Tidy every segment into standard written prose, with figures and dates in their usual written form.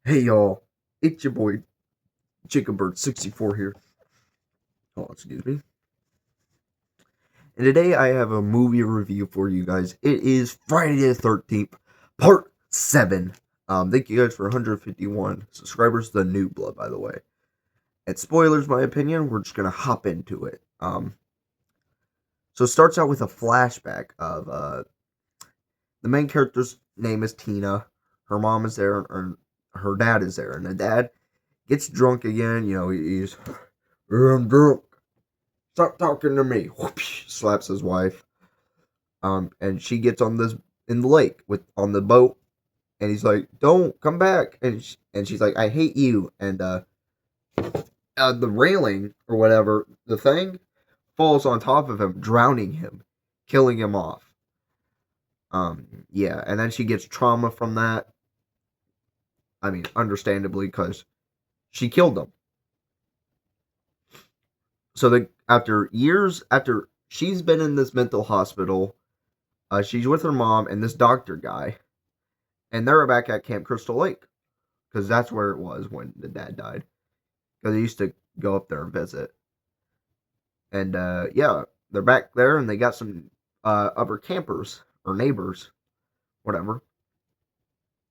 Hey y'all, it's your boy Jacob Bird 64 here. Oh, excuse me. And today I have a movie review for you guys. It is Friday the 13th, part 7. Thank you guys for 151 subscribers, the new blood, by the way. And spoilers, my opinion, we're just gonna hop into it. So it starts out with a flashback of the main character's name is Tina. Her mom is there, and her dad is there, and the dad gets drunk again. He's I'm drunk. Stop talking to me. Whoosh, slaps his wife. And she gets on this in the lake with on the boat, and he's like, "Don't come back." And she's like, "I hate you." And the railing or whatever, the thing falls on top of him, drowning him, killing him off. Yeah, and then she gets trauma from that. I mean, understandably, because she killed him. So after years, after she's been in this mental hospital, she's with her mom and this doctor guy, and they're back at Camp Crystal Lake because that's where it was when the dad died. Because they used to go up there and visit, and yeah, they're back there and they got some other campers or neighbors, whatever.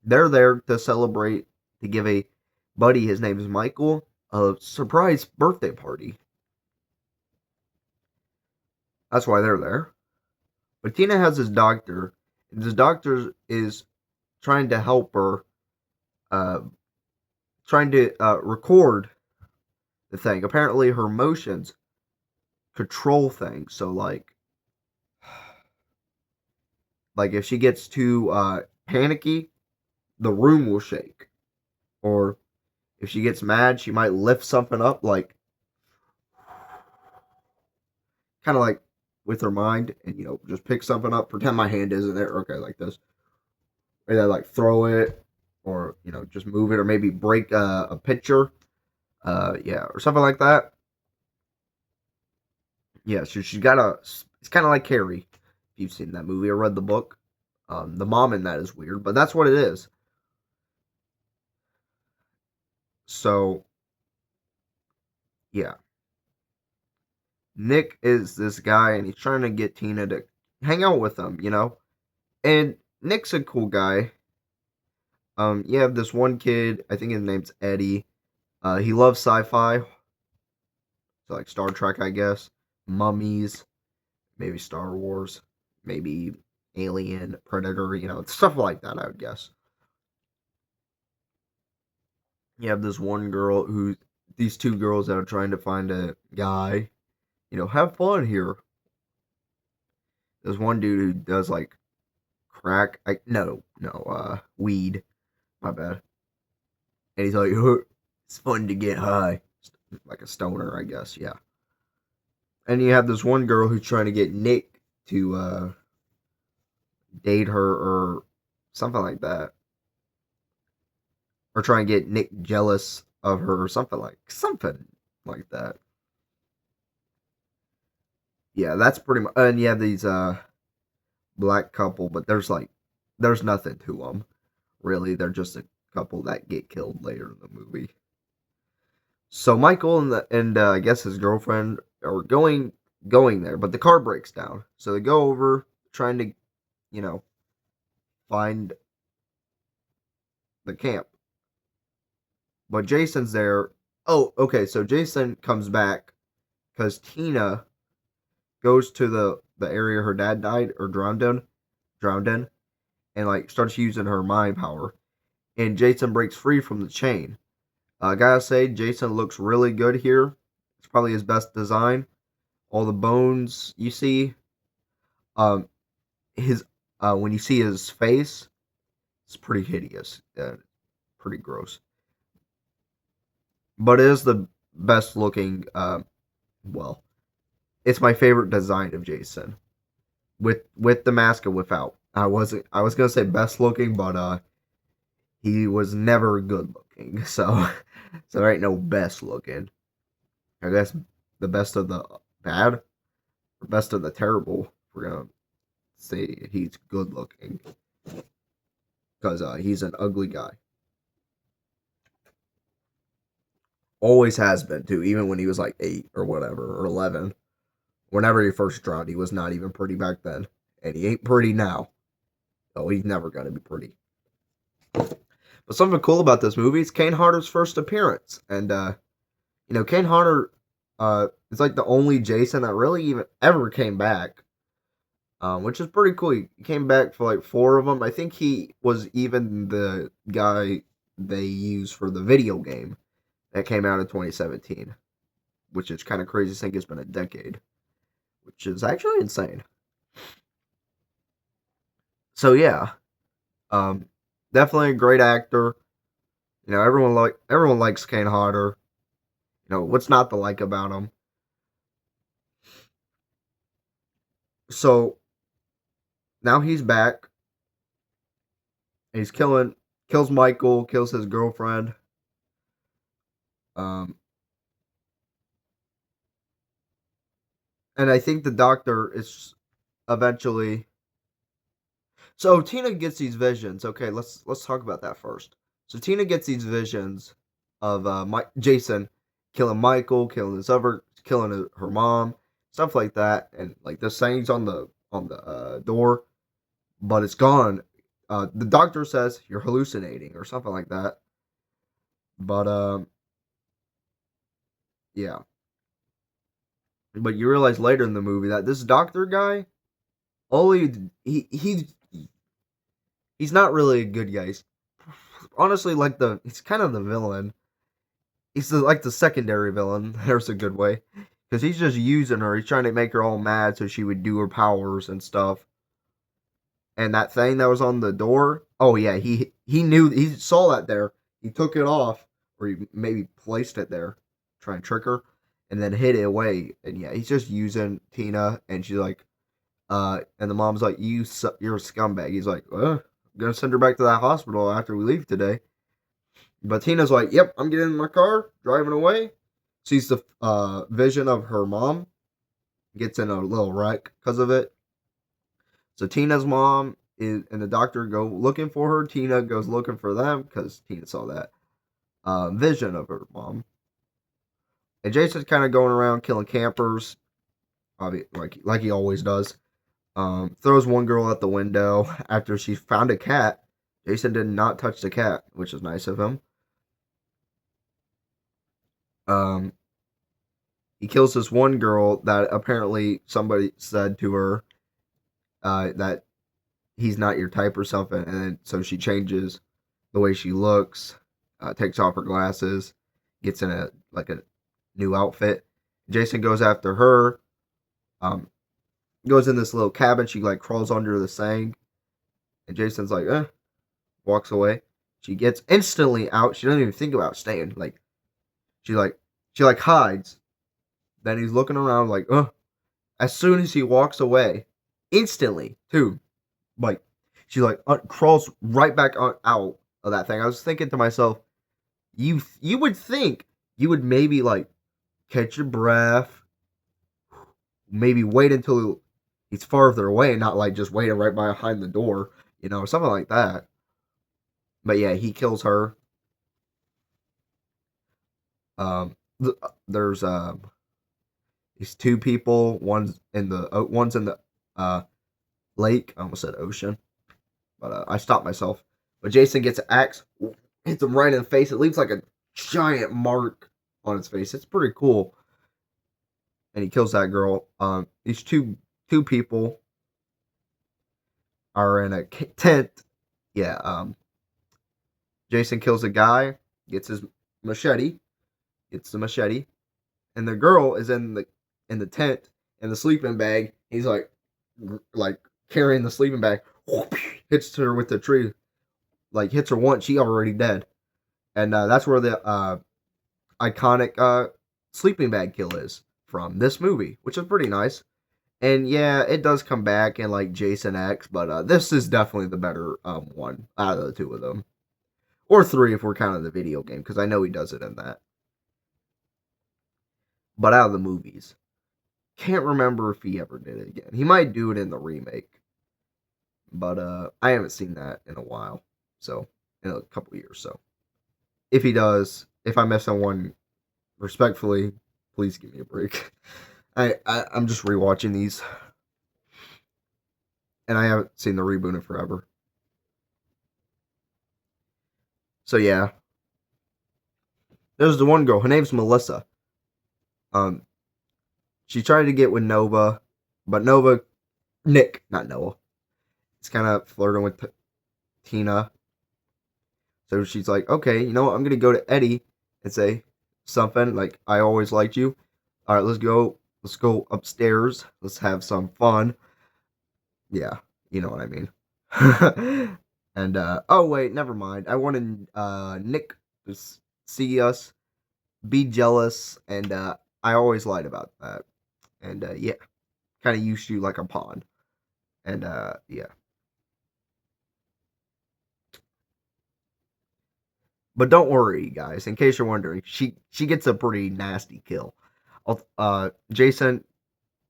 They're there to celebrate to give a buddy, his name is Michael, a surprise birthday party. That's why they're there. But Tina has this doctor, and this doctor is trying to help her, uh, trying to record the thing. Apparently, her emotions control things. So, like if she gets too panicky, the room will shake. Or if she gets mad, she might lift something up, like kind of like with her mind, and just pick something up. Pretend my hand isn't there. Okay, like this. Or then like throw it, or just move it, or maybe break a pitcher. Yeah, or something like that. Yeah, so she's got a. It's kind of like Carrie. If you've seen that movie or read the book, the mom in that is weird, but that's what it is. So yeah, Nick is this guy, and he's trying to get Tina to hang out with him. And Nick's a cool guy. You have this one kid. I think his name's Eddie. He loves sci-fi, so like Star Trek, I guess, mummies, maybe Star Wars, maybe Alien, Predator. Stuff like that. I would guess. You have this one girl who, these two girls that are trying to find a guy. Have fun here. There's one dude who does like crack. No, weed. My bad. And he's like, it's fun to get high, like a stoner, I guess. Yeah. And you have this one girl who's trying to get Nick to date her or something like that, or try and get Nick jealous of her or something like that. Yeah, that's pretty much. And you have these black couple, but there's nothing to them really. They're just a couple that get killed later in the movie. So Michael and I guess his girlfriend are going there, but the car breaks down. So they go over trying to you know find the camp, but Jason's there. Oh, okay. So Jason comes back because Tina goes to the area her dad died or drowned in, and like starts using her mind power. And Jason breaks free from the chain. I gotta say, Jason looks really good here. It's probably his best design. All the bones you see, um, his when you see his face, it's pretty hideous, pretty gross. But it is the best looking. Well, it's my favorite design of Jason with the mask and without. I was gonna say best looking, but he was never good looking. So there ain't no best looking. I guess the best of the bad or best of the terrible. We're gonna say he's good looking because he's an ugly guy. Always has been too, even when he was like 8 or whatever, or 11. Whenever he first drowned, he was not even pretty back then. And he ain't pretty now. Oh, he's never gonna be pretty. But something cool about this movie is Kane Hodder's first appearance. And Kane Hodder is like the only Jason that really even ever came back. Which is pretty cool. He came back for like 4 of them. I think he was even the guy they used for the video game that came out in 2017, which is kind of crazy to think it's been a decade, which is actually insane. So yeah, definitely a great actor. Everyone likes Kane Hodder. What's not to like about him? So now he's back. He's kills Michael, kills his girlfriend. And I think the doctor is eventually. So Tina gets these visions. Okay, let's talk about that first. So Tina gets these visions of Jason killing Michael, killing her mom, stuff like that, and like the sayings on the door, but it's gone. The doctor says you're hallucinating or something like that. But yeah. But you realize later in the movie that this doctor guy, he's not really a good guy. He's honestly he's kind of the villain. He's like the secondary villain. There's a good way, because he's just using her. He's trying to make her all mad so she would do her powers and stuff. And that thing that was on the door, oh yeah, he knew, he saw that there. He took it off, or he maybe placed it there, trying to trick her, and then hid it away. And yeah, he's just using Tina, and she's like, and the mom's like, you're a scumbag. He's like, I'm gonna send her back to that hospital after we leave today. But Tina's like, yep, I'm getting in my car, driving away. Sees the vision of her mom, gets in a little wreck because of it. So Tina's mom and the doctor go looking for her. Tina goes looking for them because Tina saw that vision of her mom. And Jason's kind of going around killing campers, like he always does. Throws one girl out the window after she found a cat. Jason did not touch the cat, which is nice of him. He kills this one girl that apparently somebody said to her that he's not your type or something, and then, so she changes the way she looks, takes off her glasses, gets in a new outfit. Jason goes after her. Goes in this little cabin. She crawls under the thing, and Jason's like, walks away. She gets instantly out. She doesn't even think about staying. She hides. Then he's looking around as soon as he walks away, instantly too, she crawls right back out of that thing. I was thinking to myself, you would think you would maybe catch your breath, maybe wait until he's farther away, not just waiting right behind the door, something like that. But yeah, he kills her. There's these 2 people. One's in the lake. I almost said ocean, but I stopped myself. But Jason gets an axe, hits him right in the face. It leaves a giant mark on his face. It's pretty cool. And he kills that girl. These two people are in a tent. Yeah. Jason kills a guy, gets his machete, and the girl is in the tent in the sleeping bag. He's carrying the sleeping bag, hits her with the tree, hits her once, she already dead. And that's where the iconic sleeping bag kill is from this movie, which is pretty nice. And yeah, it does come back in Jason X, but this is definitely the better one out of the 2 of them. Or 3 if we're counting the video game, because I know he does it in that. But out of the movies, can't remember if he ever did it again. He might do it in the remake, but I haven't seen that in a while, so in a couple years. So if he does, if I'm missing one, respectfully, please give me a break. I'm just rewatching these, and I haven't seen the reboot in forever. So yeah, there's the one girl. Her name's Melissa. She tried to get with Nova, but Nick, not Noah, is kind of flirting with Tina. So she's like, okay, you know what? I'm gonna go to Eddie and say something like, I always liked you. All right, let's go. Let's go upstairs. Let's have some fun. Yeah, you know what I mean. And oh wait, never mind. I wanted Nick to see us, be jealous, and I always lied about that. And yeah, kind of used you like a pawn. And yeah. But don't worry, guys. In case you're wondering, she gets a pretty nasty kill. Jason,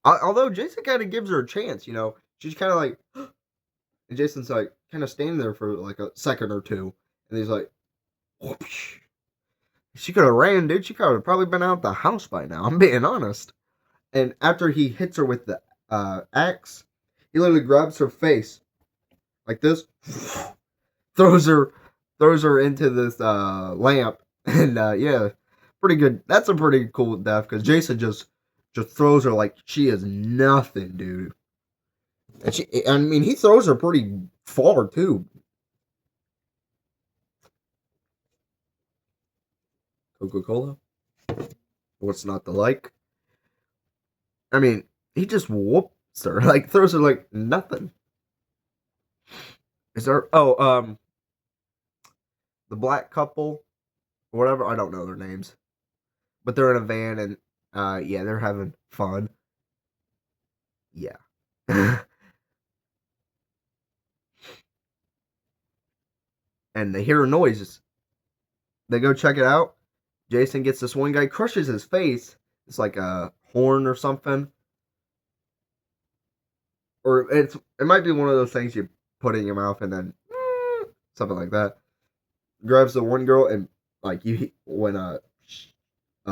although Jason kind of gives her a chance, you know, she's kind of like, and Jason's like kind of standing there for like a second or two, and he's like, whoosh. She could have ran, dude. She could have probably been out the house by now. I'm being honest. And after he hits her with the axe, he literally grabs her face like this, throws her into this lamp, and yeah, pretty good. That's a pretty cool death because Jason just throws her like she is nothing, dude. And I mean, he throws her pretty far too. Coca-Cola? What's not to like? I mean, he just whoops her, like throws her like nothing. Is there? Oh, the black couple, or whatever. I don't know their names, but they're in a van and yeah, they're having fun. Yeah. And they hear noises. They go check it out. Jason gets this one guy, crushes his face. It's like a horn or something. Or it might be one of those things you put in your mouth and then something like that. Grabs the one girl and like when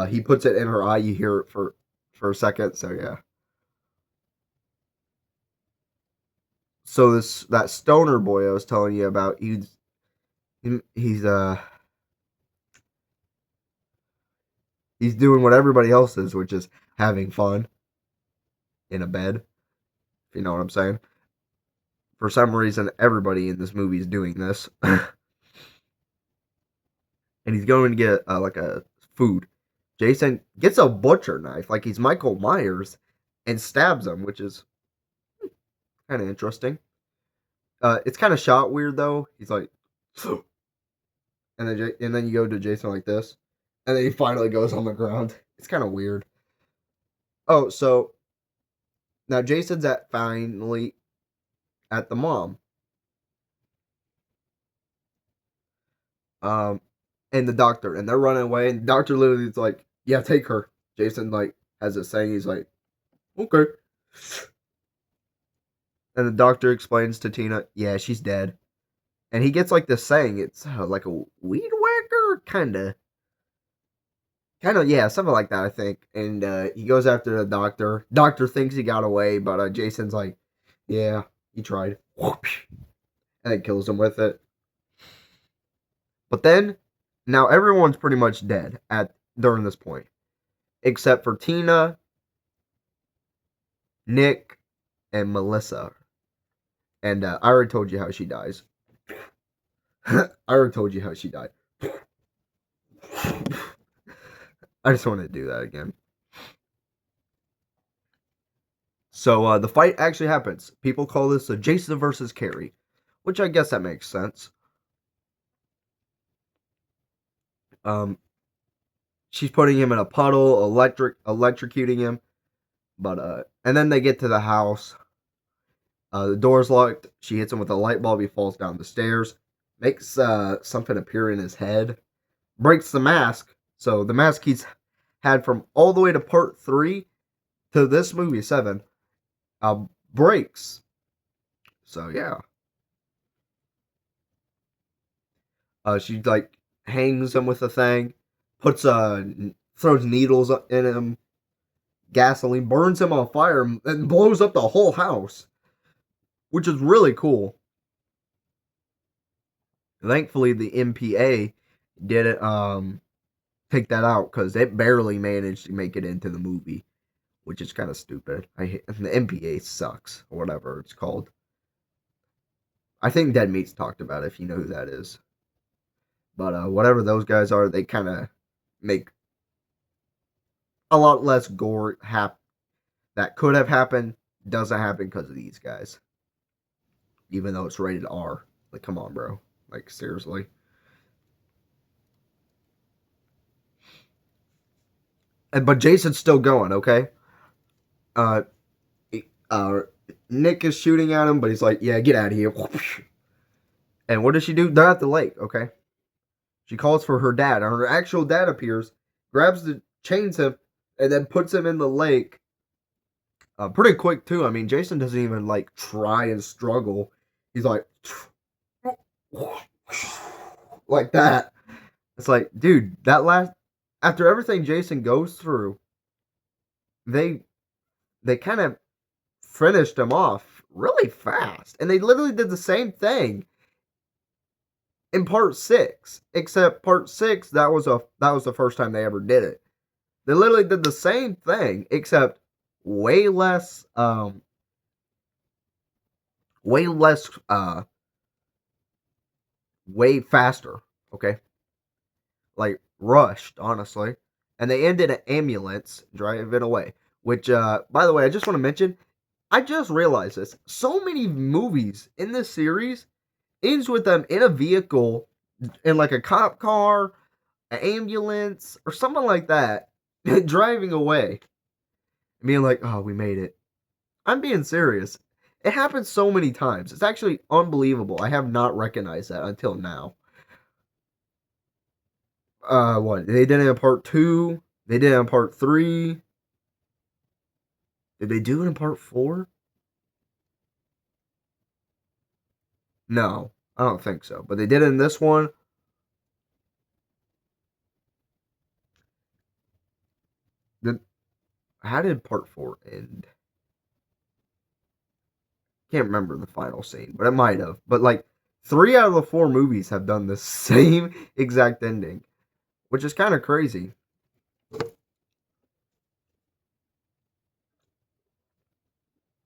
he puts it in her eye, you hear it for a second. So yeah. So that stoner boy I was telling you about, he's he's doing what everybody else is, which is having fun in a bed. If you know what I'm saying. For some reason, everybody in this movie is doing this. And he's going to get like a food. Jason gets a butcher knife, like he's Michael Myers, and stabs him, which is kind of interesting. It's kind of shot weird though. He's like, and then you go to Jason like this, and then he finally goes on the ground. It's kind of weird. Oh, so now Jason's finally at the mom. And the doctor, and they're running away, and the doctor literally is like, yeah, take her. Jason like has a saying, he's like, okay. And the doctor explains to Tina, yeah, she's dead. And he gets like this saying, it's like a weed whacker, kind of, yeah, something like that, I think. And he goes after the doctor. Doctor thinks he got away, but Jason's like, yeah, he tried. And it kills him with it. But then, now everyone's pretty much dead during this point, except for Tina, Nick, and Melissa. And I already told you how she dies. I already told you how she died. I just wanted to do that again. So the fight actually happens. People call this a Jason versus Carrie, which I guess that makes sense. She's putting him in a puddle, electrocuting him. But and then they get to the house. The door's locked. She hits him with a light bulb. He falls down the stairs. Makes something appear in his head. Breaks the mask. So the mask he's had from all the way to part 3 to this movie 7 breaks. So yeah. She like hangs him with a thing. Puts throws needles in him, gasoline, burns him on fire, and blows up the whole house, which is really cool. Thankfully, the MPA didn't take that out because it barely managed to make it into the movie, which is kind of stupid. I hate the MPA sucks or whatever it's called. I think Dead Meat's talked about it, if you know who that is. But whatever those guys are, they kind of make a lot less gore that could have happened. Doesn't happen because of these guys, even though it's rated R. Like, come on, bro. Like, seriously. But Jason's still going, okay? Uh, uh, Nick is shooting at him, but he's like, yeah, get out of here. And what does she do? They're at the lake, okay? She calls for her dad, and her actual dad appears, chains him, and then puts him in the lake. Pretty quick, too. I mean, Jason doesn't even, like, try and struggle. He's like, like that. It's like, dude, after everything Jason goes through, they kind of finished him off really fast. And they literally did the same thing in part 6, except part 6, that was the first time they ever did it. They literally did the same thing, except way less way faster, okay? Like, rushed, honestly. And they ended an ambulance driving away. Which, by the way, I just want to mention, I just realized this. So many movies in this series ends with them in a vehicle, in like a cop car, an ambulance, or something like that, driving away. Being like, oh, we made it. I'm being serious. It happens so many times. It's actually unbelievable. I have not recognized that until now. What? They did it in part 2. They did it in part 3. Did they do it in part 4? No, I don't think so. But they did it in this one. How did part 4 end? Can't remember the final scene, but it might have. But like 3 out of the 4 movies have done the same exact ending, which is kind of crazy.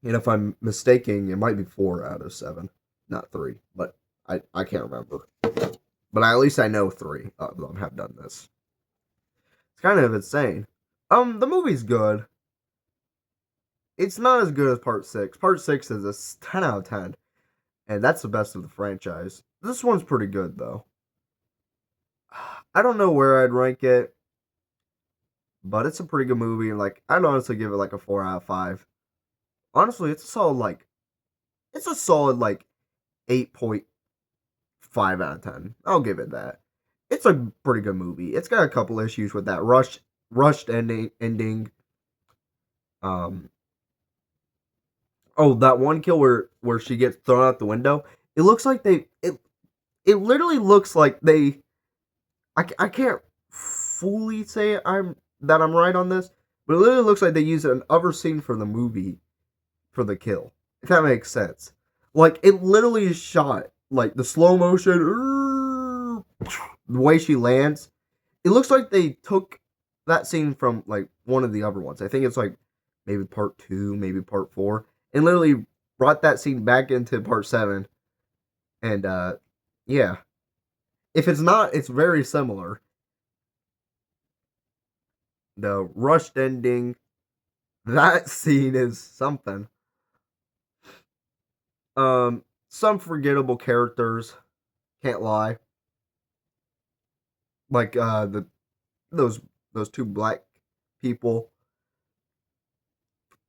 And if I'm mistaken, it might be 4 out of 7, not 3. But I can't remember. But at least I know 3 of them have done this. It's kind of insane. The movie's good. It's not as good as part 6. Part 6 is a 10 out of 10. And that's the best of the franchise. This one's pretty good, though. I don't know where I'd rank it, but it's a pretty good movie. And, like, I'd honestly give it, like, a 4 out of 5. Honestly, it's a solid, like, 8.5 out of 10. I'll give it that. It's a pretty good movie. It's got a couple issues with that rushed ending. That one kill where she gets thrown out the window. It looks like it literally looks like they. I can't fully say I'm right on this, but it literally looks like they used an other scene for the movie for the kill. If that makes sense. Like, it literally is shot like the slow motion, the way she lands. It looks like they took that scene from like one of the other ones. I think it's like maybe part 2, maybe part 4, and literally brought that scene back into part 7. And yeah. If it's not, it's very similar. The rushed ending, that scene is something. Some forgettable characters, can't lie. Like those 2 black people.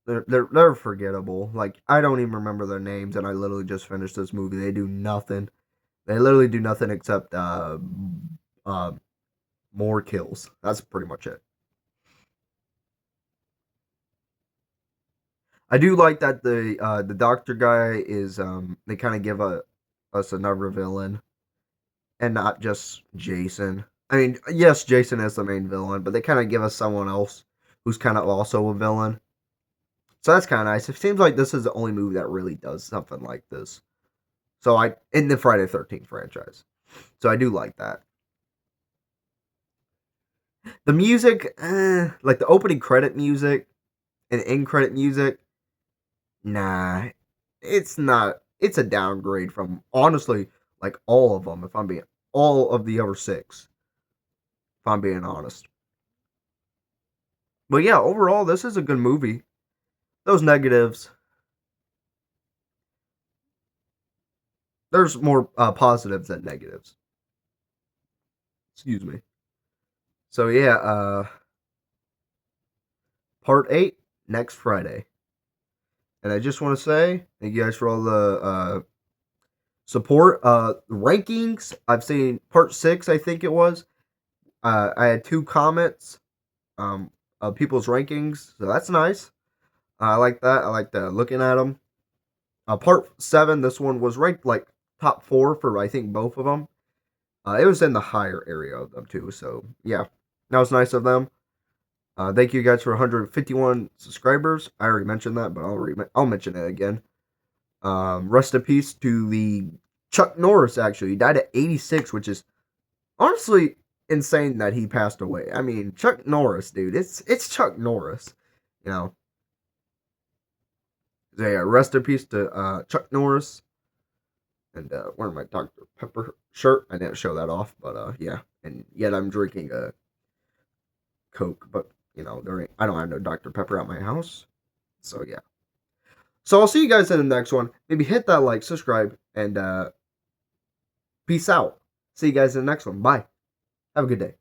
They're forgettable. Like, I don't even remember their names, and I literally just finished this movie. They do nothing. They literally do nothing except more kills. That's pretty much it. I do like that the doctor guy is they kind of give us another villain and not just Jason. I mean, yes, Jason is the main villain, but they kind of give us someone else who's kind of also a villain. So that's kind of nice. It seems like this is the only movie that really does something like this. So in the Friday the 13th franchise. So I do like that. The music, like the opening credit music and end credit music, nah, it's not. It's a downgrade from honestly, like all of them. If I'm being all of the other six, if I'm being honest. But yeah, overall, this is a good movie. Those negatives, there's more positives than negatives. Excuse me. So yeah, part 8 next Friday. And I just want to say thank you guys for all the support. Rankings, I've seen part 6, I think it was. I had 2 comments of people's rankings, so that's nice. I like that. I like looking at them. Part 7, this one was ranked like top 4 for I think both of them. It was in the higher area of them too, so yeah, that was nice of them. Thank you guys for 151 subscribers. I already mentioned that, but I'll mention it again. Rest in peace to the Chuck Norris. Actually, he died at 86, which is honestly insane that he passed away. I mean, Chuck Norris, dude. It's Chuck Norris, you know. So yeah, rest in peace to Chuck Norris. And wearing my Dr. Pepper shirt. I didn't show that off, but yeah. And yet I'm drinking a Coke, but you know, I don't have no Dr. Pepper at my house. So yeah. So I'll see you guys in the next one. Maybe hit that like, subscribe, and peace out. See you guys in the next one. Bye. Have a good day.